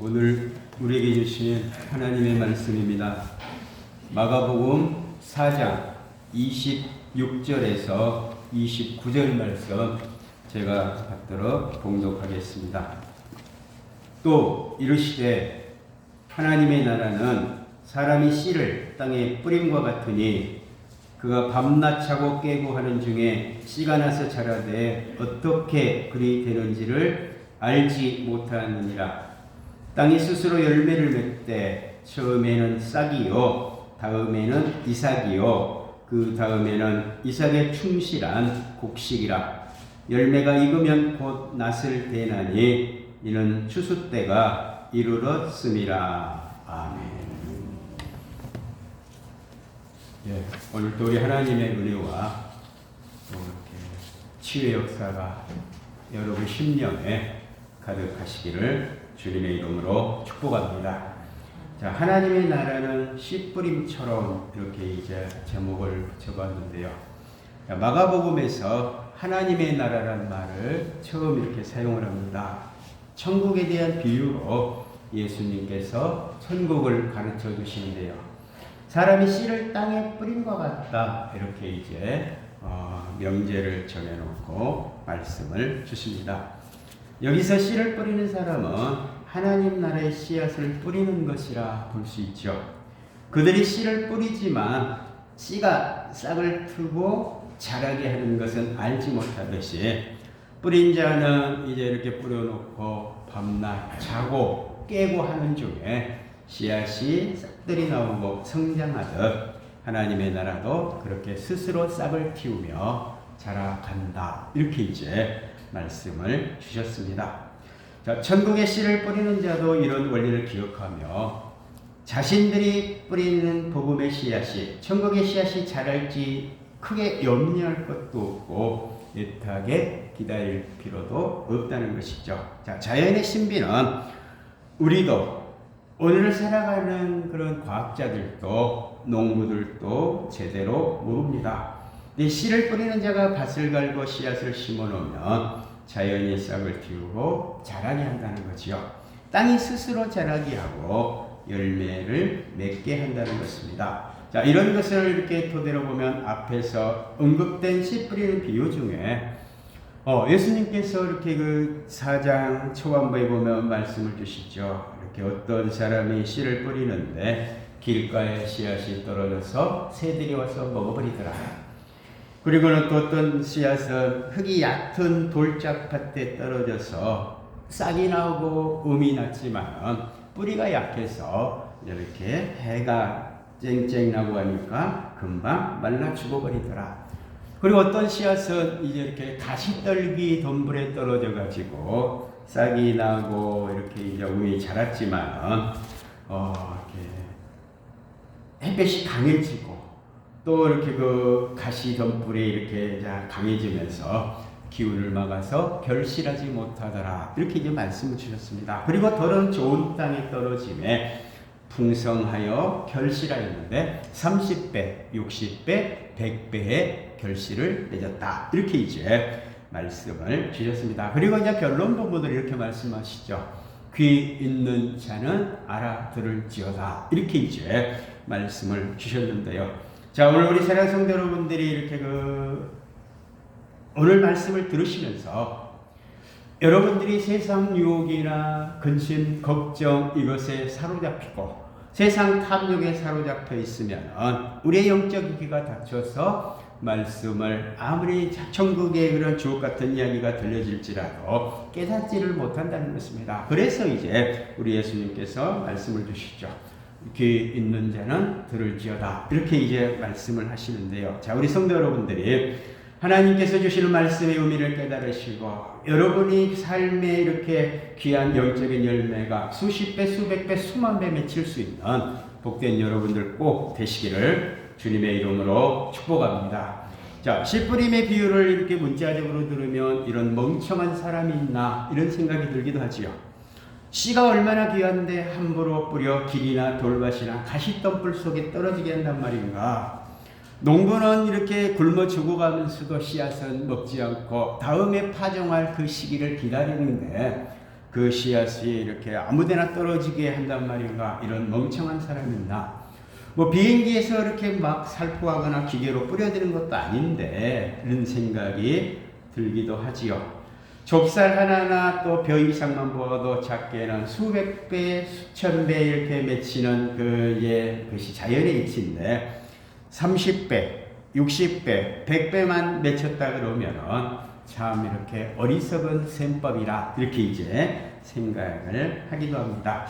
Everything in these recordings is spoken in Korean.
오늘 우리에게 주신 하나님의 말씀입니다. 마가복음 4장 26절에서 29절 말씀 제가 받들어 봉독하겠습니다. 또 이르시되 하나님의 나라는 사람이 씨를 땅에 뿌림과 같으니 그가 밤낮 자고 깨고 하는 중에 씨가 나서 자라되 어떻게 그리 되는지를 알지 못하느니라. 땅이 스스로 열매를 맺되 처음에는 싹이요 다음에는 이삭이요 그 다음에는 이삭의 충실한 곡식이라. 열매가 익으면 곧 낫을 대나니 이는 추수 때가 이르렀음이라. 아멘. 예, 오늘도 우리 하나님의 은혜와 또 이렇게 치유의 역사가 여러분 심령에 가득하시기를 주님의 이름으로 축복합니다. 자, 하나님의 나라는 씨뿌림처럼 이렇게 이제 제목을 붙여봤는데요. 마가복음에서 하나님의 나라란 말을 처음 이렇게 사용을 합니다. 천국에 대한 비유로 예수님께서 천국을 가르쳐 주시는데요. 사람이 씨를 땅에 뿌림과 같다 이렇게 이제 명제를 정해놓고 말씀을 주십니다. 여기서 씨를 뿌리는 사람은 하나님 나라의 씨앗을 뿌리는 것이라 볼 수 있죠. 그들이 씨를 뿌리지만 씨가 싹을 트고 자라게 하는 것은 알지 못하듯이 뿌린 자는 이제 이렇게 뿌려놓고 밤낮 자고 깨고 하는 중에 씨앗이 싹들이 나오고 성장하듯 하나님의 나라도 그렇게 스스로 싹을 틔우며 자라간다. 이렇게 이제 말씀을 주셨습니다. 자, 천국의 씨를 뿌리는 자도 이런 원리를 기억하며 자신들이 뿌리는 복음의 씨앗이 천국의 씨앗이 자랄지 크게 염려할 것도 없고 애타게 기다릴 필요도 없다는 것이죠. 자, 자연의 신비는 우리도 오늘을 살아가는 그런 과학자들도 농부들도 제대로 모릅니다. 이 씨를 뿌리는 자가 밭을 갈고 씨앗을 심어놓으면 자연이 싹을 틔우고 자라게 한다는 거지요. 땅이 스스로 자라게 하고 열매를 맺게 한다는 것입니다. 자, 이런 것을 이렇게 토대로 보면 앞에서 언급된 씨 뿌리는 비유 중에 예수님께서 이렇게 그 4장 초반부에 보면 말씀을 주시죠. 이렇게 어떤 사람이 씨를 뿌리는데 길가에 씨앗이 떨어져서 새들이 와서 먹어버리더라. 그리고는 또 어떤 씨앗은 흙이 얕은 돌짝밭에 떨어져서 싹이 나오고 음이 났지만 뿌리가 약해서 이렇게 해가 쨍쨍 나고 하니까 금방 말라 죽어버리더라. 그리고 어떤 씨앗은 이제 이렇게 가시떨기 덤불에 떨어져 가지고 싹이 나고 이렇게 이제 음이 자랐지만 이렇게 햇볕이 강해지고 또 이렇게 그 가시 덤불이 이렇게 강해지면서 기운을 막아서 결실하지 못하더라. 이렇게 이제 말씀을 주셨습니다. 그리고 더러운 좋은 땅에 떨어짐에 풍성하여 결실하였는데 30배, 60배, 100배의 결실을 맺었다. 이렇게 이제 말씀을 주셨습니다. 그리고 이제 결론 부분을 이렇게 말씀하시죠. 귀 있는 자는 알아들을지어다. 이렇게 이제 말씀을 주셨는데요. 자, 오늘 우리 사랑 성도 여러분들이 이렇게 오늘 말씀을 들으시면서 여러분들이 세상 유혹이나 근심, 걱정 이것에 사로잡히고 세상 탐욕에 사로잡혀 있으면 우리의 영적 귀가 닫혀서 말씀을 아무리 천국의 그런 주옥 같은 이야기가 들려질지라도 깨닫지를 못한다는 것입니다. 그래서 이제 우리 예수님께서 말씀을 주시죠. 귀 있는 자는 들을지어다. 이렇게 이제 말씀을 하시는데요. 자, 우리 성도 여러분들이 하나님께서 주시는 말씀의 의미를 깨달으시고 여러분이 삶에 이렇게 귀한 영적인 열매가 수십 배, 수백 배, 수만 배 맺힐 수 있는 복된 여러분들 꼭 되시기를 주님의 이름으로 축복합니다. 자, 씨뿌림의 비유를 이렇게 문자적으로 들으면 이런 멍청한 사람이 있나 이런 생각이 들기도 하지요. 씨가 얼마나 귀한데 함부로 뿌려 길이나 돌밭이나 가시덤불 속에 떨어지게 한단 말인가. 농부는 이렇게 굶어 죽어가면서도 씨앗은 먹지 않고 다음에 파종할 그 시기를 기다리는데 그 씨앗이 이렇게 아무데나 떨어지게 한단 말인가? 이런 멍청한 사람이 있나? 뭐 비행기에서 이렇게 막 살포하거나 기계로 뿌려드는 것도 아닌데 이런 생각이 들기도 하지요. 좁쌀 하나나 또 벼 이상만 보아도 작게는 수백 배, 수천 배 이렇게 맺히는 그것이 자연의 이치인데 30배, 60배, 100배만 맺혔다 그러면은 참 이렇게 어리석은 셈법이라 이렇게 이제 생각을 하기도 합니다.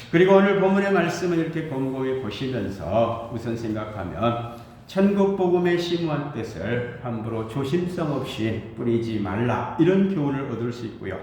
그리고 오늘 본문의 말씀을 이렇게 곰곰이 보시면서 우선 생각하면 천국 복음의 심오한 뜻을 함부로 조심성 없이 뿌리지 말라 이런 교훈을 얻을 수 있고요.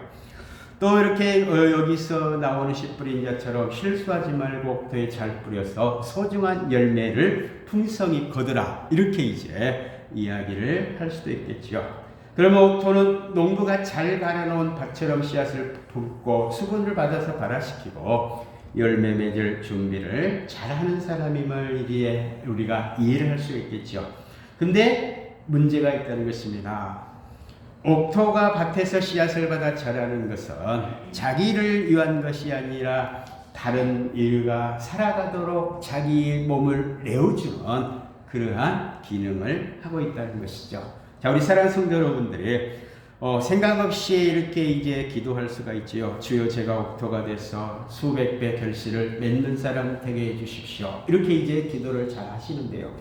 또 이렇게 여기서 나오는 씨 뿌린 자처럼 실수하지 말고 옥토에 잘 뿌려서 소중한 열매를 풍성히 거두라 이렇게 이제 이야기를 할 수도 있겠죠. 그러면 옥토는 농부가 잘 갈아놓은 밭처럼 씨앗을 붓고 수분을 받아서 발화시키고 열매 맺을 준비를 잘하는 사람임을 우리가 이해를 할 수 있겠죠. 근데 문제가 있다는 것입니다. 옥토가 밭에서 씨앗을 받아 자라는 것은 자기를 위한 것이 아니라 다른 이가 살아가도록 자기 몸을 내어주는 그러한 기능을 하고 있다는 것이죠. 자, 우리 사랑하는 성도 여러분들이 생각 없이 이렇게 이제 기도할 수가 있지요. 주여 제가 옥토가 돼서 수백 배 결실을 맺는 사람 되게 해주십시오. 이렇게 이제 기도를 잘 하시는데요.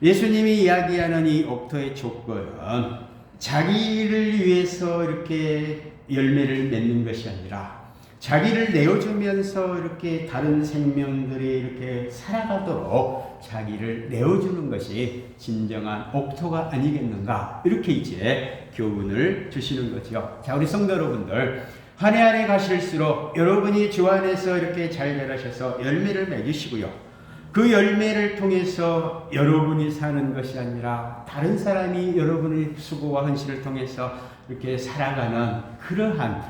예수님이 이야기하는 이 옥토의 조건은 자기를 위해서 이렇게 열매를 맺는 것이 아니라 자기를 내어주면서 이렇게 다른 생명들이 이렇게 살아가도록 자기를 내어주는 것이 진정한 옥토가 아니겠는가 이렇게 이제 교훈을 주시는 거죠. 자, 우리 성도 여러분들 한 해 한 해 가실수록 여러분이 주 안에서 이렇게 잘 자라셔서 열매를 맺으시고요. 그 열매를 통해서 여러분이 사는 것이 아니라 다른 사람이 여러분의 수고와 헌신을 통해서 이렇게 살아가는 그러한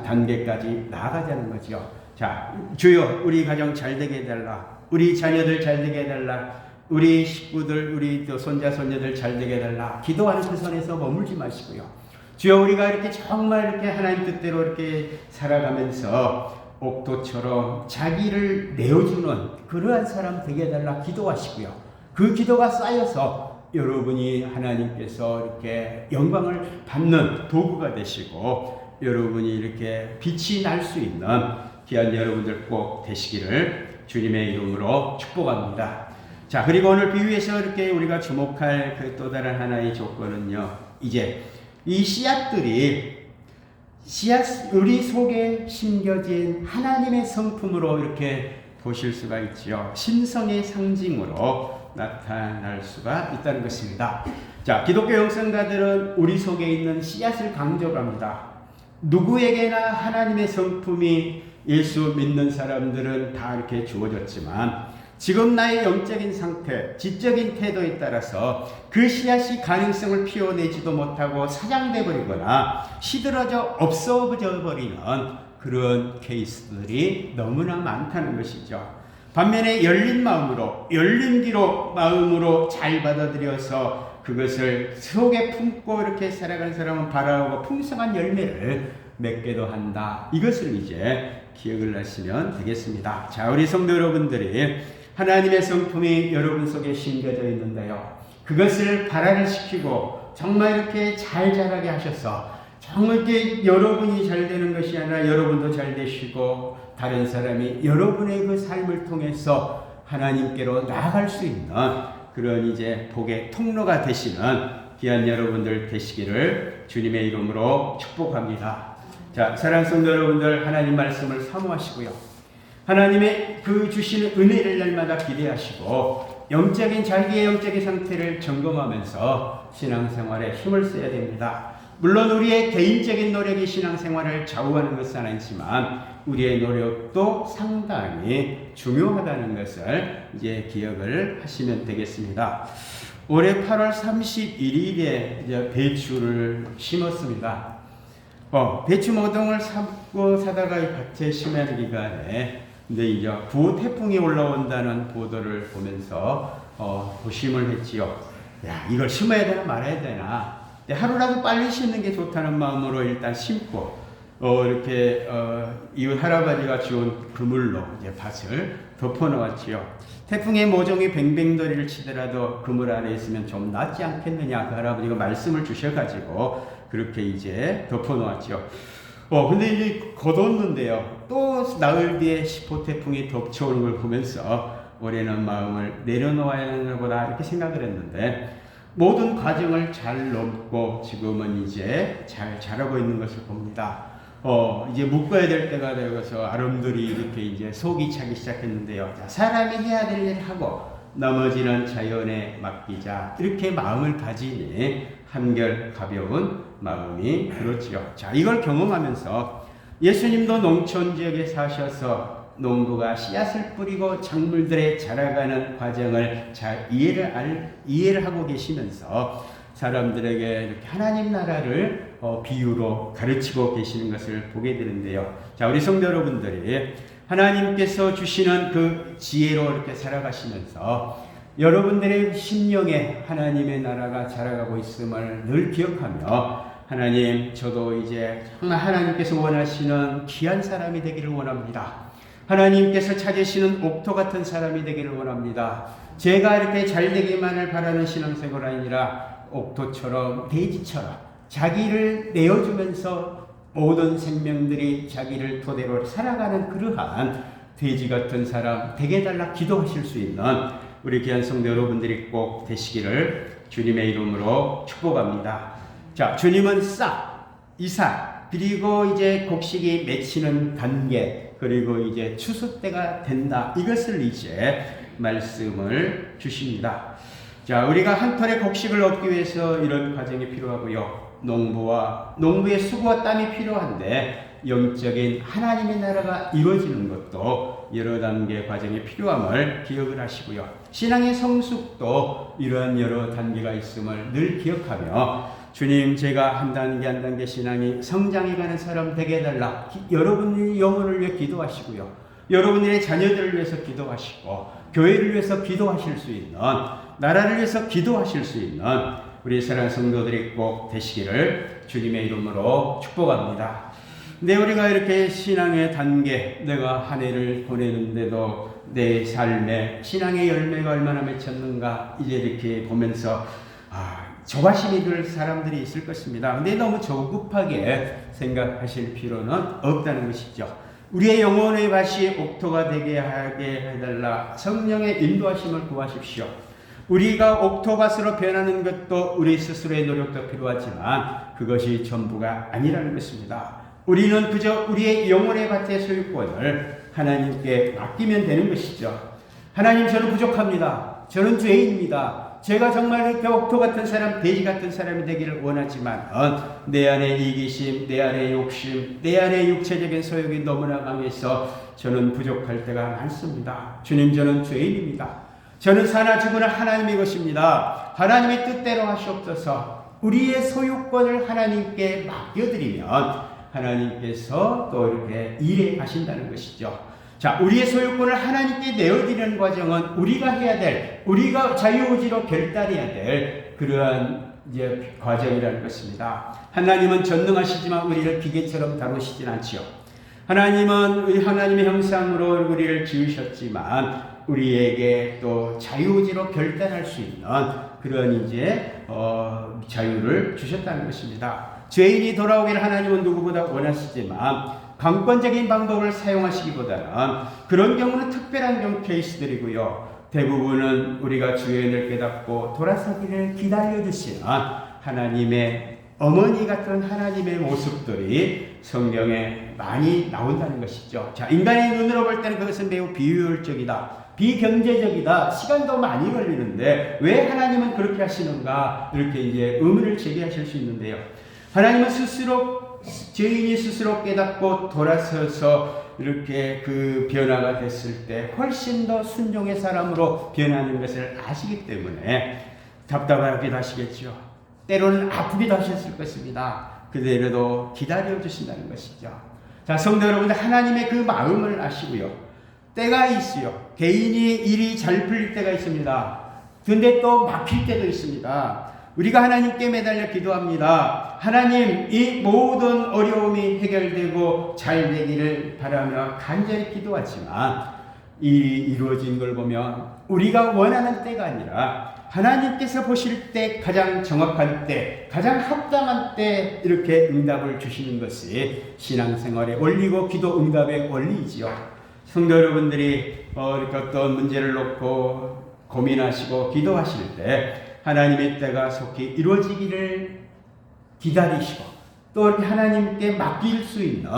단계까지 나아가자는 거죠. 자, 주여 우리 가정 잘 되게 해달라. 우리 자녀들 잘 되게 해달라. 우리 식구들, 우리 또 손자 손녀들 잘 되게 해달라. 기도하는 그 선에서 머물지 마시고요. 주여 우리가 이렇게 정말 이렇게 하나님 뜻대로 이렇게 살아가면서 옥토처럼 자기를 내어주는 그러한 사람 되게 해달라 기도하시고요. 그 기도가 쌓여서 여러분이 하나님께서 이렇게 영광을 받는 도구가 되시고 여러분이 이렇게 빛이 날 수 있는 귀한 여러분들 꼭 되시기를 주님의 이름으로 축복합니다. 자, 그리고 오늘 비유에서 이렇게 우리가 주목할 그 또 다른 하나의 조건은요. 이제 이 씨앗들이 우리 속에 심겨진 하나님의 성품으로 이렇게 보실 수가 있지요. 신성의 상징으로 나타날 수가 있다는 것입니다. 자, 기독교 영성가들은 우리 속에 있는 씨앗을 강조합니다. 누구에게나 하나님의 성품이 예수 믿는 사람들은 다 이렇게 주어졌지만 지금 나의 영적인 상태, 지적인 태도에 따라서 그 씨앗이 가능성을 피워내지도 못하고 사장돼 버리거나 시들어져 없어져 버리는 그런 케이스들이 너무나 많다는 것이죠. 반면에 열린 마음으로, 열린 귀로 마음으로 잘 받아들여서 그것을 속에 품고 이렇게 살아가는 사람은 바라고 풍성한 열매를 맺게도 한다. 이것을 이제 기억을 하시면 되겠습니다. 자, 우리 성도 여러분들이 하나님의 성품이 여러분 속에 심겨져 있는데요. 그것을 발화를 시키고 정말 이렇게 잘 자라게 하셔서 정말 이렇게 여러분이 잘 되는 것이 아니라 여러분도 잘 되시고 다른 사람이 여러분의 그 삶을 통해서 하나님께로 나아갈 수 있는 그런 이제 복의 통로가 되시는 귀한 여러분들 되시기를 주님의 이름으로 축복합니다. 자, 사랑하는 성도 여러분들 하나님 말씀을 사모하시고요. 하나님의 그 주시는 은혜를 날마다 기대하시고 자기의 영적인 상태를 점검하면서 신앙생활에 힘을 써야 됩니다. 물론 우리의 개인적인 노력이 신앙생활을 좌우하는 것은 아니지만 우리의 노력도 상당히 중요하다는 것을 이제 기억을 하시면 되겠습니다. 올해 8월 31일에 이제 배추를 심었습니다. 배추 모종을 사다가 밭에 심는 기간에 근데 이제 구호 태풍이 올라온다는 보도를 보면서 고심을 했지요. 야, 이걸 심어야 되나 말아야 되나. 하루라도 빨리 심는 게 좋다는 마음으로 일단 심고 이렇게 이웃 할아버지가 주운 그물로 이제 밭을 덮어 놓았지요. 태풍의 모종이 뱅뱅더리를 치더라도 그물 안에 있으면 좀 낫지 않겠느냐, 그 할아버지가 말씀을 주셔가지고 그렇게 이제 덮어 놓았죠. 근데 이제 걷었는데요. 또 나흘 뒤에 10호 태풍이 덮쳐오는 걸 보면서 올해는 마음을 내려놓아야 하는 보다 이렇게 생각을 했는데, 모든 과정을 잘 넘고 지금은 이제 잘 자라고 있는 것을 봅니다. 이제 묶어야 될 때가 되어서 아름들이 이렇게 이제 속이 차기 시작했는데요. 자, 사람이 해야 될 일을 하고 나머지는 자연에 맡기자, 이렇게 마음을 가지니 한결 가벼운 마음이 들었지요. 자, 이걸 경험하면서 예수님도 농촌 지역에 사셔서 농부가 씨앗을 뿌리고 작물들의 자라가는 과정을 잘 이해를 하고 계시면서 사람들에게 이렇게 하나님 나라를 비유로 가르치고 계시는 것을 보게 되는데요. 자, 우리 성도 여러분들이 하나님께서 주시는 그 지혜로 이렇게 살아가시면서 여러분들의 심령에 하나님의 나라가 자라가고 있음을 늘 기억하며, 하나님, 저도 이제 정말 하나님께서 원하시는 귀한 사람이 되기를 원합니다. 하나님께서 찾으시는 옥토 같은 사람이 되기를 원합니다. 제가 이렇게 잘 되기만을 바라는 신앙생활 아니라 옥토처럼, 돼지처럼 자기를 내어주면서 모든 생명들이 자기를 토대로 살아가는 그러한 돼지 같은 사람 되게 달라 기도하실 수 있는 우리 귀한 성도 여러분들이 꼭 되시기를 주님의 이름으로 축복합니다. 자, 주님은 싹, 이삭, 그리고 이제 곡식이 맺히는 단계, 그리고 이제 추수 때가 된다, 이것을 이제 말씀을 주십니다. 자, 우리가 한 톨의 곡식을 얻기 위해서 이런 과정이 필요하고요. 농부의 수고와 땀이 필요한데, 영적인 하나님의 나라가 이루어지는 것도 여러 단계 과정이 필요함을 기억을 하시고요. 신앙의 성숙도 이러한 여러 단계가 있음을 늘 기억하며, 주님, 제가 한 단계 한 단계 신앙이 성장해가는 사람 되게 해달라. 여러분의 영혼을 위해 기도하시고요. 여러분의 자녀들을 위해서 기도하시고, 교회를 위해서 기도하실 수 있는, 나라를 위해서 기도하실 수 있는 우리 사랑하는 성도들이 꼭 되시기를 주님의 이름으로 축복합니다. 근데 우리가 이렇게 신앙의 단계, 내가 한 해를 보내는데도 내 삶에 신앙의 열매가 얼마나 맺혔는가, 이제 이렇게 보면서 조바심이 들 사람들이 있을 것입니다. 근데 너무 조급하게 생각하실 필요는 없다는 것이죠. 우리의 영혼의 밭이 옥토가 되게 하게 해달라. 성령의 인도하심을 구하십시오. 우리가 옥토밭으로 변하는 것도 우리 스스로의 노력도 필요하지만 그것이 전부가 아니라는 것입니다. 우리는 그저 우리의 영혼의 밭의 소유권을 하나님께 맡기면 되는 것이죠. 하나님, 저는 부족합니다. 저는 죄인입니다. 제가 정말 이렇게 옥토 같은 사람, 돼지 같은 사람이 되기를 원하지만 내 안에 이기심, 내 안에 욕심, 내 안에 육체적인 소욕이 너무나 강해서 저는 부족할 때가 많습니다. 주님, 저는 죄인입니다. 저는 사나 죽으나 하나님의 것입니다. 하나님의 뜻대로 하시옵소서. 우리의 소유권을 하나님께 맡겨드리면 하나님께서 또 이렇게 일해 가신다는 것이죠. 자, 우리의 소유권을 하나님께 내어드리는 과정은 우리가 해야 될, 우리가 자유의지로 결단해야 될 그러한 이제 과정이라는 것입니다. 하나님은 전능하시지만 우리를 기계처럼 다루시진 않지요. 하나님은 하나님의 형상으로 우리를 지으셨지만 우리에게 또 자유의지로 결단할 수 있는 그런 이제 자유를 주셨다는 것입니다. 죄인이 돌아오기를 하나님은 누구보다 원하시지만 강권적인 방법을 사용하시기보다는 그런 경우는 특별한 경우 케이스들이고요. 대부분은 우리가 주의 은혜를 깨닫고 돌아서기를 기다려주시는 하나님의 어머니 같은 하나님의 모습들이 성경에 많이 나온다는 것이죠. 자, 인간의 눈으로 볼 때는 그것은 매우 비효율적이다, 비경제적이다, 시간도 많이 걸리는데 왜 하나님은 그렇게 하시는가, 이렇게 이제 의문을 제기하실 수 있는데요. 하나님은 스스로, 죄인이 스스로 깨닫고 돌아서서 이렇게 그 변화가 됐을 때 훨씬 더 순종의 사람으로 변하는 것을 아시기 때문에 답답하기도 하시겠죠. 때로는 아프기도 하셨을 것입니다. 그대로도 기다려주신다는 것이죠. 자, 성도 여러분들, 하나님의 그 마음을 아시고요. 때가 있어요. 개인이 일이 잘 풀릴 때가 있습니다. 근데 또 막힐 때도 있습니다. 우리가 하나님께 매달려 기도합니다. 하나님, 이 모든 어려움이 해결되고 잘 되기를 바라며 간절히 기도하지만 이 이루어진 걸 보면 우리가 원하는 때가 아니라 하나님께서 보실 때 가장 정확한 때, 가장 합당한 때 이렇게 응답을 주시는 것이 신앙생활의 원리고 기도 응답의 원리이지요. 성도 여러분들이 이렇게 어떤 문제를 놓고 고민하시고 기도하실 때 하나님의 때가 속히 이루어지기를 기다리시고 또 이렇게 하나님께 맡길 수 있는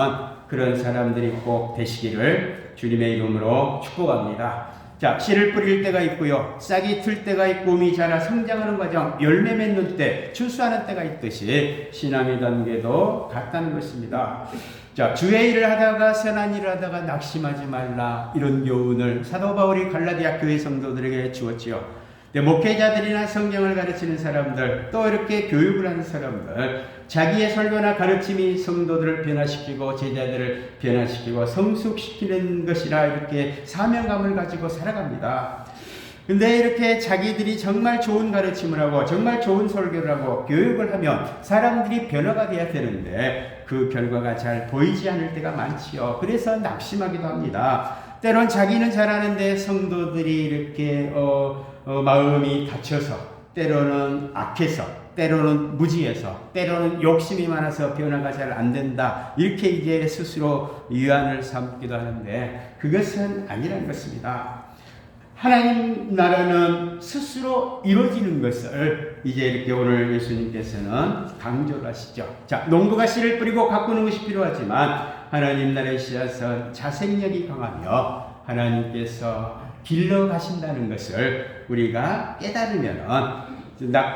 그런 사람들이 꼭 되시기를 주님의 이름으로 축복합니다. 자, 씨를 뿌릴 때가 있고요. 싹이 틀 때가 있고 몸이 자라 성장하는 과정, 열매 맺는 때, 출수하는 때가 있듯이 신앙의 단계도 같다는 것입니다. 자, 주의 일을 하다가 선한 일을 하다가 낙심하지 말라, 이런 교훈을 사도 바울이 갈라디아 교회 성도들에게 주었지요. 목회자들이나 성경을 가르치는 사람들, 또 이렇게 교육을 하는 사람들, 자기의 설교나 가르침이 성도들을 변화시키고 제자들을 변화시키고 성숙시키는 것이라 이렇게 사명감을 가지고 살아갑니다. 근데 이렇게 자기들이 정말 좋은 가르침을 하고 정말 좋은 설교를 하고 교육을 하면 사람들이 변화가 돼야 되는데 그 결과가 잘 보이지 않을 때가 많지요. 그래서 낙심하기도 합니다. 때론 자기는 잘하는데 성도들이 이렇게 마음이 다쳐서, 때로는 악해서, 때로는 무지해서, 때로는 욕심이 많아서 변화가 잘 안 된다, 이렇게 이제 스스로 위안을 삼기도 하는데 그것은 아니라는 것입니다. 하나님 나라는 스스로 이루어지는 것을 이제 이렇게 오늘 예수님께서는 강조를 하시죠. 자, 농부가 씨를 뿌리고 가꾸는 것이 필요하지만 하나님 나라의 씨앗은 자생력이 강하며 하나님께서 길러 가신다는 것을 우리가 깨달으면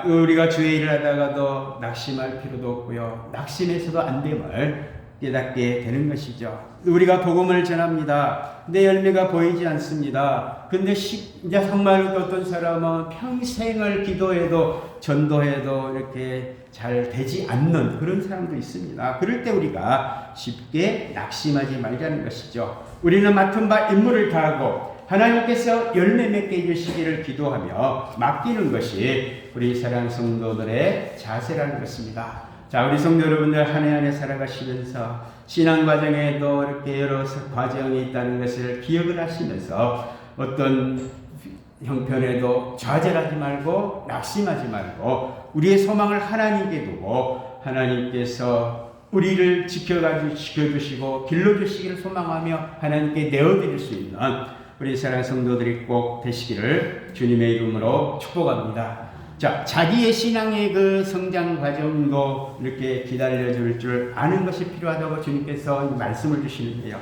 우리가 주의 일을 하다가도 낙심할 필요도 없고요. 낙심해서도 안 됨을 깨닫게 되는 것이죠. 우리가 복음을 전합니다. 내 열매가 보이지 않습니다. 근데 이제 정말 어떤 사람은 평생을 기도해도 전도해도 이렇게 잘 되지 않는 그런 사람도 있습니다. 그럴 때 우리가 쉽게 낙심하지 말자는 것이죠. 우리는 맡은 바 임무를 다하고 하나님께서 열매 맺게 해주시기를 기도하며 맡기는 것이 우리 사랑 성도들의 자세라는 것입니다. 자, 우리 성도 여러분들 한 해 한 해 살아가시면서 신앙 과정에도 이렇게 여러 과정이 있다는 것을 기억을 하시면서 어떤 형편에도 좌절하지 말고 낙심하지 말고 우리의 소망을 하나님께 두고 하나님께서 우리를 지켜주시고 길러주시기를 소망하며 하나님께 내어드릴 수 있는 우리 사랑 성도들이 꼭 되시기를 주님의 이름으로 축복합니다. 자, 자기의 신앙의 그 성장 과정도 이렇게 기다려줄 줄 아는 것이 필요하다고 주님께서 말씀을 주시는데요.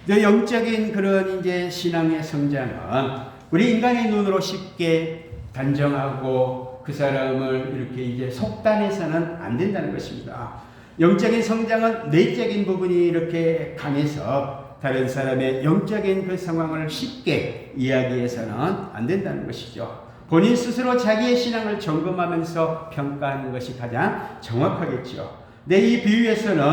영적인 그런 이제 신앙의 성장은 우리 인간의 눈으로 쉽게 단정하고 그 사람을 이렇게 이제 속단해서는 안 된다는 것입니다. 영적인 성장은 내적인 부분이 이렇게 강해서 다른 사람의 영적인 그 상황을 쉽게 이야기해서는 안 된다는 것이죠. 본인 스스로 자기의 신앙을 점검하면서 평가하는 것이 가장 정확하겠죠. 이 비유에서는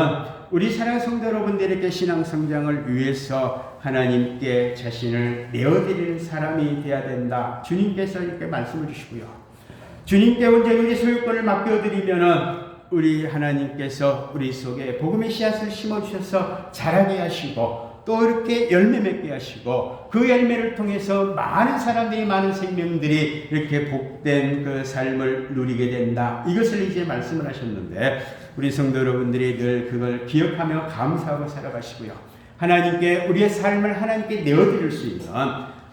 우리 사랑 성도 여러분들에게 신앙 성장을 위해서 하나님께 자신을 내어드리는 사람이 되어야 된다. 주님께서 이렇게 말씀을 주시고요. 주님께 온전히 우리 소유권을 맡겨드리면은 우리 하나님께서 우리 속에 복음의 씨앗을 심어주셔서 자라게 하시고 또 이렇게 열매 맺게 하시고 그 열매를 통해서 많은 사람들이 많은 생명들이 이렇게 복된 그 삶을 누리게 된다. 이것을 이제 말씀을 하셨는데 우리 성도 여러분들이 늘 그걸 기억하며 감사하고 살아가시고요. 하나님께 우리의 삶을 하나님께 내어드릴 수 있는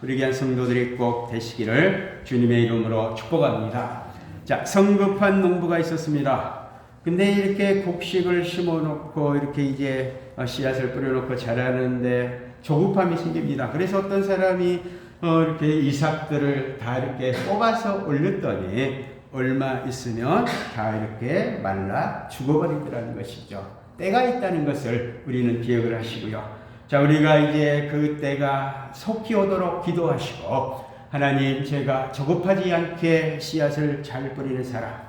우리 귀한 성도들이 꼭 되시기를 주님의 이름으로 축복합니다. 자, 성급한 농부가 있었습니다. 근데 이렇게 곡식을 심어놓고 이렇게 이제 씨앗을 뿌려놓고 자라는데 조급함이 생깁니다. 그래서 어떤 사람이 이렇게 이삭들을 다 이렇게 뽑아서 올렸더니 얼마 있으면 다 이렇게 말라 죽어버리더라는 것이죠. 때가 있다는 것을 우리는 기억을 하시고요. 자, 우리가 이제 그 때가 속히 오도록 기도하시고 하나님, 제가 조급하지 않게 씨앗을 잘 뿌리는 사람,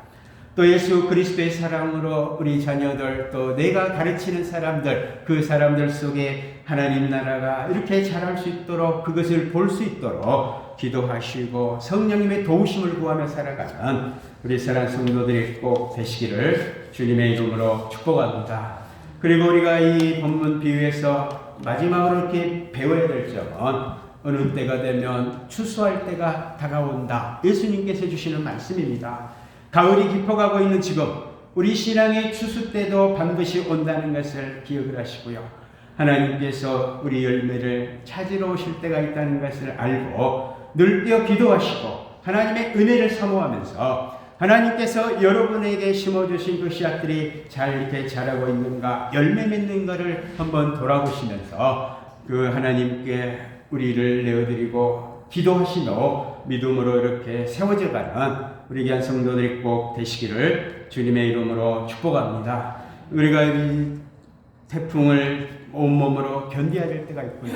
또 예수 그리스도의 사랑으로 우리 자녀들, 또 내가 가르치는 사람들, 그 사람들 속에 하나님 나라가 이렇게 자랄 수 있도록, 그것을 볼 수 있도록 기도하시고 성령님의 도우심을 구하며 살아가는 우리 사랑하는 성도들이 꼭 되시기를 주님의 이름으로 축복합니다. 그리고 우리가 이 본문 비유에서 마지막으로 이렇게 배워야 될 점은 어느 때가 되면 추수할 때가 다가온다. 예수님께서 주시는 말씀입니다. 가을이 깊어가고 있는 지금 우리 신앙의 추수 때도 반드시 온다는 것을 기억을 하시고요. 하나님께서 우리 열매를 찾으러 오실 때가 있다는 것을 알고 늘 뛰어 기도하시고 하나님의 은혜를 사모하면서 하나님께서 여러분에게 심어주신 그 씨앗들이 잘 이렇게 자라고 있는가, 열매 맺는 것을 한번 돌아보시면서 그 하나님께 우리를 내어드리고 기도하시며 믿음으로 이렇게 세워져가는 우리 귀한 성도들이 꼭 되시기를 주님의 이름으로 축복합니다. 우리가 이 태풍을 온몸으로 견뎌야 될 때가 있고요.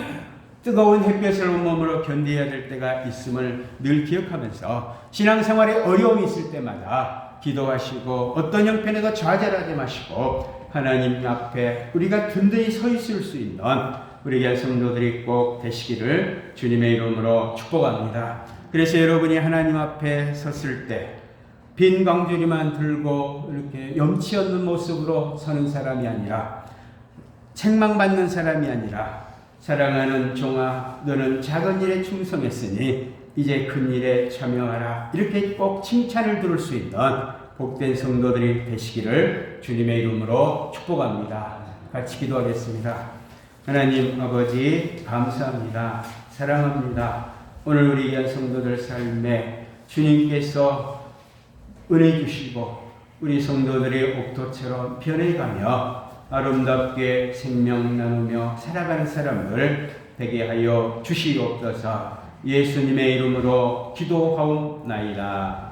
뜨거운 햇볕을 온몸으로 견뎌야 될 때가 있음을 늘 기억하면서 신앙생활에 어려움이 있을 때마다 기도하시고 어떤 형편에도 좌절하지 마시고 하나님 앞에 우리가 든든히 서 있을 수 있는 우리 귀한 성도들이 꼭 되시기를 주님의 이름으로 축복합니다. 그래서 여러분이 하나님 앞에 섰을 때 빈 광주리만 들고 이렇게 염치 없는 모습으로 서는 사람이 아니라 책망받는 사람이 아니라 사랑하는 종아 너는 작은 일에 충성했으니 이제 큰 일에 참여하라. 이렇게 꼭 칭찬을 들을 수 있는 복된 성도들이 되시기를 주님의 이름으로 축복합니다. 같이 기도하겠습니다. 하나님 아버지 감사합니다. 사랑합니다. 오늘 우리 귀한 성도들 삶에 주님께서 은혜 주시고 우리 성도들의 옥토처럼 변해가며 아름답게 생명 나누며 살아가는 사람들 되게 하여 주시옵소서. 예수님의 이름으로 기도하옵나이다.